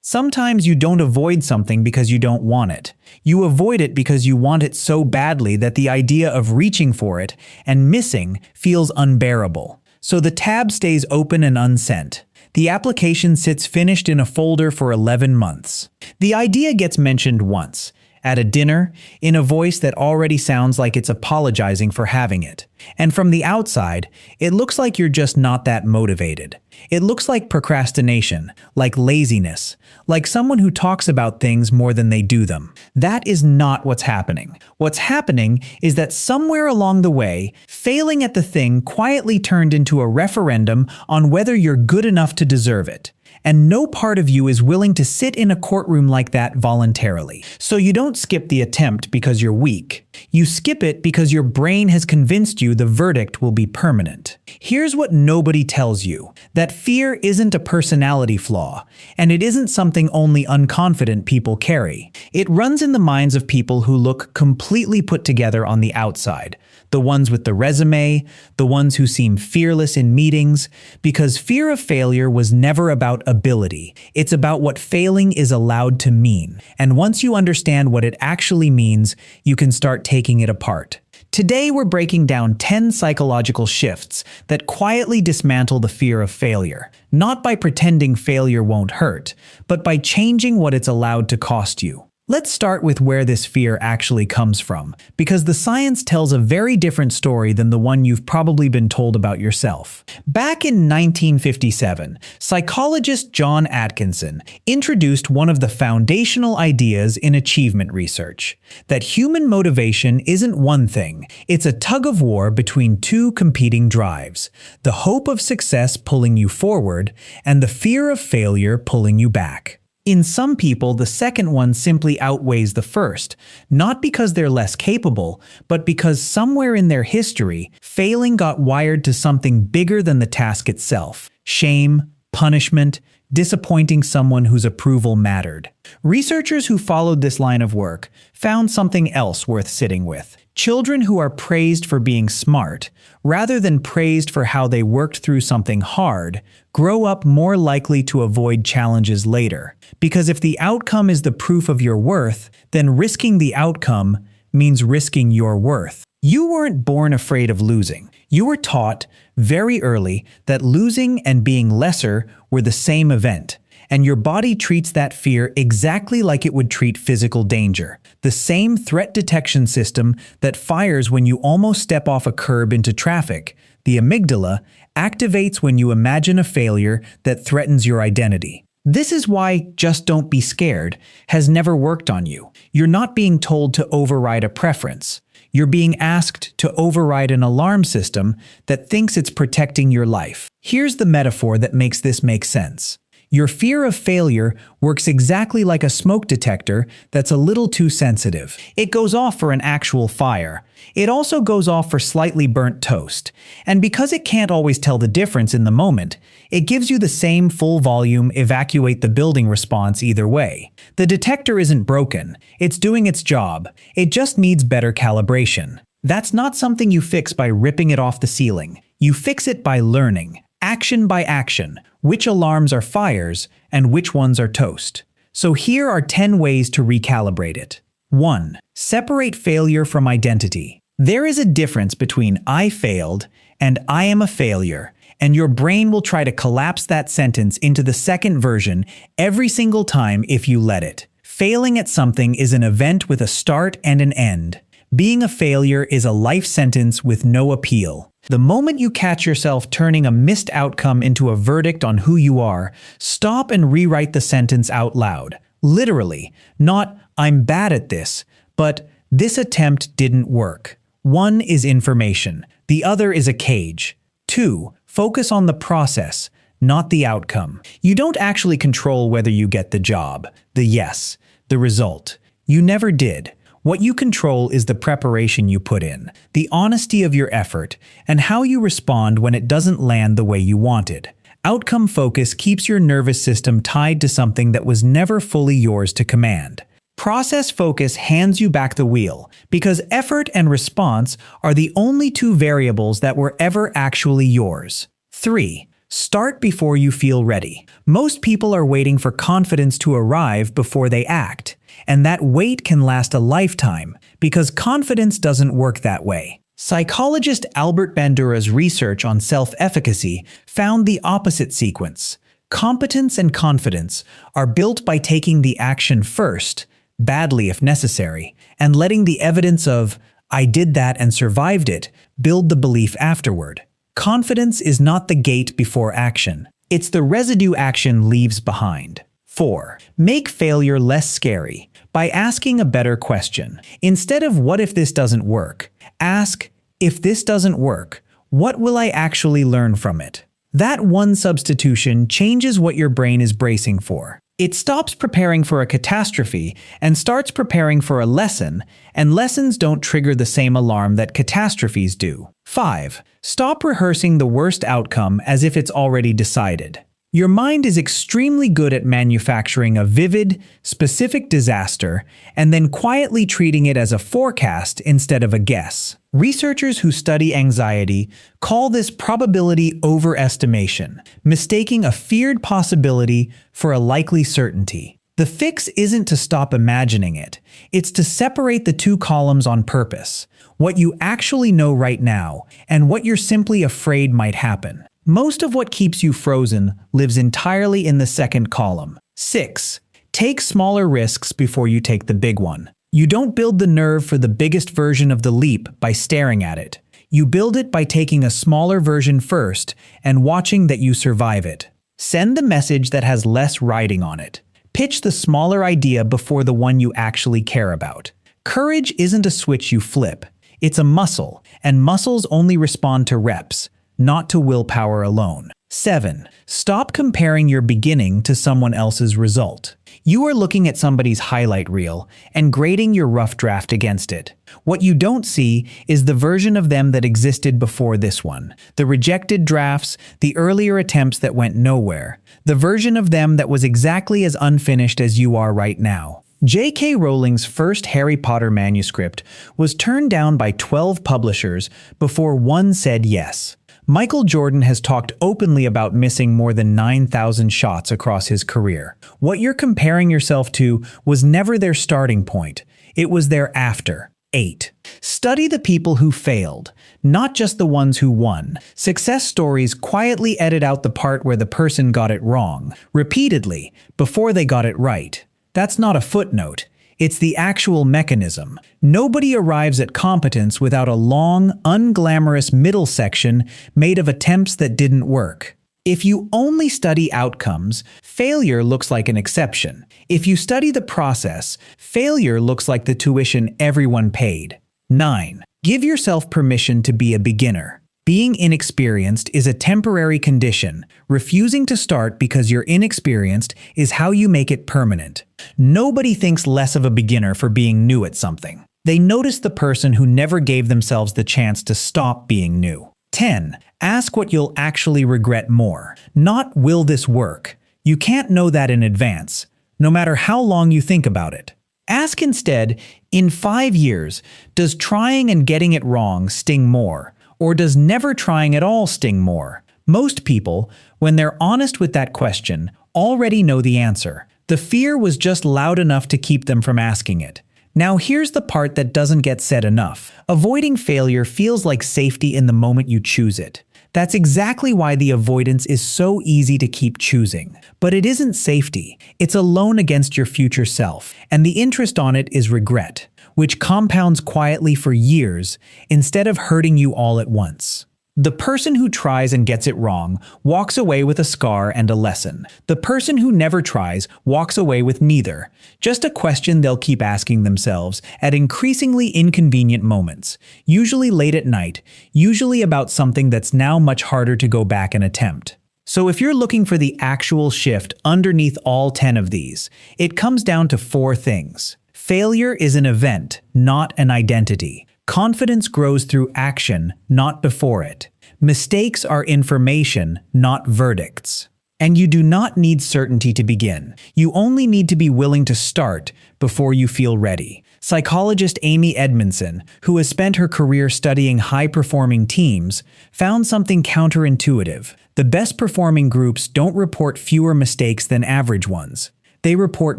Sometimes you don't avoid something because you don't want it. You avoid it because you want it so badly that the idea of reaching for it and missing feels unbearable. So the tab stays open and unsent. The application sits finished in a folder for 11 months. The idea gets mentioned once, at a dinner, in a voice that already sounds like it's apologizing for having it. And from the outside, it looks like you're just not that motivated. It looks like procrastination, like laziness, like someone who talks about things more than they do them. That is not what's happening. What's happening is that somewhere along the way, failing at the thing quietly turned into a referendum on whether you're good enough to deserve it. And no part of you is willing to sit in a courtroom like that voluntarily. So you don't skip the attempt because you're weak. You skip it because your brain has convinced you the verdict will be permanent. Here's what nobody tells you: that fear isn't a personality flaw, and it isn't something only unconfident people carry. It runs in the minds of people who look completely put together on the outside. The ones with the resume, the ones who seem fearless in meetings, because fear of failure was never about ability. It's about what failing is allowed to mean. And once you understand what it actually means, you can start taking it apart. Today, we're breaking down 10 psychological shifts that quietly dismantle the fear of failure, not by pretending failure won't hurt, but by changing what it's allowed to cost you. Let's start with where this fear actually comes from, because the science tells a very different story than the one you've probably been told about yourself. Back in 1957, psychologist John Atkinson introduced one of the foundational ideas in achievement research: that human motivation isn't one thing, it's a tug-of-war between two competing drives, the hope of success pulling you forward and the fear of failure pulling you back. In some people, the second one simply outweighs the first, not because they're less capable, but because somewhere in their history, failing got wired to something bigger than the task itself: shame, punishment, disappointing someone whose approval mattered. Researchers who followed this line of work found something else worth sitting with. Children who are praised for being smart, rather than praised for how they worked through something hard, grow up more likely to avoid challenges later. Because if the outcome is the proof of your worth, then risking the outcome means risking your worth. You weren't born afraid of losing. You were taught very early that losing and being lesser were the same event. And your body treats that fear exactly like it would treat physical danger. The same threat detection system that fires when you almost step off a curb into traffic, the amygdala, activates when you imagine a failure that threatens your identity. This is why "just don't be scared" has never worked on you. You're not being told to override a preference. You're being asked to override an alarm system that thinks it's protecting your life. Here's the metaphor that makes this make sense. Your fear of failure works exactly like a smoke detector that's a little too sensitive. It goes off for an actual fire. It also goes off for slightly burnt toast. And because it can't always tell the difference in the moment, it gives you the same full volume evacuate the building response either way. The detector isn't broken. It's doing its job. It just needs better calibration. That's not something you fix by ripping it off the ceiling. You fix it by learning, action by action, which alarms are fires and which ones are toast. So here are 10 ways to recalibrate it. 1. Separate failure from identity. There is a difference between "I failed" and "I am a failure," and your brain will try to collapse that sentence into the second version every single time if you let it. Failing at something is an event with a start and an end. Being a failure is a life sentence with no appeal. The moment you catch yourself turning a missed outcome into a verdict on who you are, stop and rewrite the sentence out loud. Literally, not "I'm bad at this," but "this attempt didn't work." One is information. The other is a cage. 2. Focus on the process, not the outcome. You don't actually control whether you get the job, the yes, the result. You never did. What you control is the preparation you put in, the honesty of your effort, and how you respond when it doesn't land the way you wanted. Outcome focus keeps your nervous system tied to something that was never fully yours to command. Process focus hands you back the wheel, because effort and response are the only two variables that were ever actually yours. 3. Start before you feel ready. Most people are waiting for confidence to arrive before they act, and that wait can last a lifetime because confidence doesn't work that way. Psychologist Albert Bandura's research on self-efficacy found the opposite sequence. Competence and confidence are built by taking the action first, badly if necessary, and letting the evidence of "I did that and survived it" build the belief afterward. Confidence is not the gate before action. It's the residue action leaves behind. 4. Make failure less scary by asking a better question. Instead of "what if this doesn't work?" ask, "if this doesn't work, what will I actually learn from it?" That one substitution changes what your brain is bracing for. It stops preparing for a catastrophe and starts preparing for a lesson, and lessons don't trigger the same alarm that catastrophes do. 5. Stop rehearsing the worst outcome as if it's already decided. Your mind is extremely good at manufacturing a vivid, specific disaster and then quietly treating it as a forecast instead of a guess. Researchers who study anxiety call this probability overestimation, mistaking a feared possibility for a likely certainty. The fix isn't to stop imagining it. It's to separate the two columns on purpose, what you actually know right now and what you're simply afraid might happen. Most of what keeps you frozen lives entirely in the second column. 6. Take smaller risks before you take the big one. You don't build the nerve for the biggest version of the leap by staring at it. You build it by taking a smaller version first and watching that you survive it. Send the message that has less riding on it. Pitch the smaller idea before the one you actually care about. Courage isn't a switch you flip. It's a muscle, and muscles only respond to reps, not to willpower alone. 7. Stop comparing your beginning to someone else's result. You are looking at somebody's highlight reel and grading your rough draft against it. What you don't see is the version of them that existed before this one. The rejected drafts, the earlier attempts that went nowhere. The version of them that was exactly as unfinished as you are right now. J.K. Rowling's first Harry Potter manuscript was turned down by 12 publishers before one said yes. Michael Jordan has talked openly about missing more than 9,000 shots across his career. What you're comparing yourself to was never their starting point. It was their after. 8. Study the people who failed, not just the ones who won. Success stories quietly edit out the part where the person got it wrong, repeatedly, before they got it right. That's not a footnote. It's the actual mechanism. Nobody arrives at competence without a long, unglamorous middle section made of attempts that didn't work. If you only study outcomes, failure looks like an exception. If you study the process, failure looks like the tuition everyone paid. 9. Give yourself permission to be a beginner. Being inexperienced is a temporary condition. Refusing to start because you're inexperienced is how you make it permanent. Nobody thinks less of a beginner for being new at something. They notice the person who never gave themselves the chance to stop being new. 10. Ask what you'll actually regret more. Not "will this work?" You can't know that in advance, no matter how long you think about it. Ask instead, in 5 years, does trying and getting it wrong sting more? Or does never trying at all sting more? Most people, when they're honest with that question, already know the answer. The fear was just loud enough to keep them from asking it. Now here's the part that doesn't get said enough. Avoiding failure feels like safety in the moment you choose it. That's exactly why the avoidance is so easy to keep choosing. But it isn't safety. It's a loan against your future self, and the interest on it is regret, which compounds quietly for years instead of hurting you all at once. The person who tries and gets it wrong walks away with a scar and a lesson. The person who never tries walks away with neither. Just a question they'll keep asking themselves at increasingly inconvenient moments, usually late at night, usually about something that's now much harder to go back and attempt. So if you're looking for the actual shift underneath all 10 of these, it comes down to 4 things. Failure is an event, not an identity. Confidence grows through action, not before it. Mistakes are information, not verdicts. And you do not need certainty to begin. You only need to be willing to start before you feel ready. Psychologist Amy Edmondson, who has spent her career studying high-performing teams, found something counterintuitive. The best-performing groups don't report fewer mistakes than average ones. They report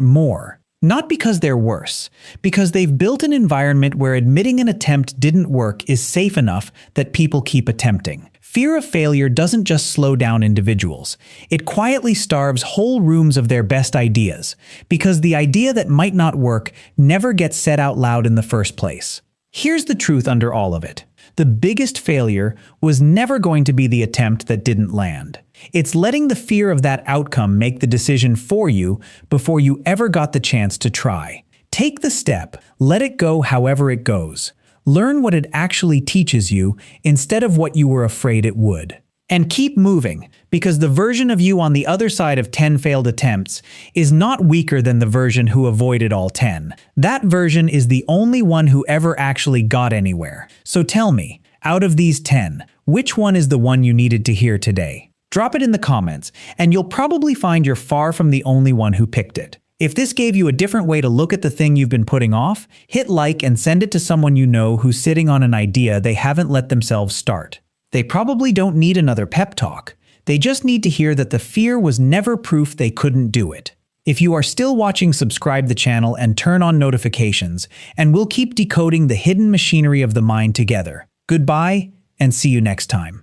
more. Not because they're worse, because they've built an environment where admitting an attempt didn't work is safe enough that people keep attempting. Fear of failure doesn't just slow down individuals. It quietly starves whole rooms of their best ideas, because the idea that might not work never gets said out loud in the first place. Here's the truth under all of it. The biggest failure was never going to be the attempt that didn't land. It's letting the fear of that outcome make the decision for you before you ever got the chance to try. Take the step, let it go however it goes. Learn what it actually teaches you instead of what you were afraid it would. And keep moving, because the version of you on the other side of 10 failed attempts is not weaker than the version who avoided all 10. That version is the only one who ever actually got anywhere. So tell me, out of these 10, which one is the one you needed to hear today? Drop it in the comments, and you'll probably find you're far from the only one who picked it. If this gave you a different way to look at the thing you've been putting off, hit like and send it to someone you know who's sitting on an idea they haven't let themselves start. They probably don't need another pep talk. They just need to hear that the fear was never proof they couldn't do it. If you are still watching, subscribe the channel and turn on notifications, and we'll keep decoding the hidden machinery of the mind together. Goodbye, and see you next time.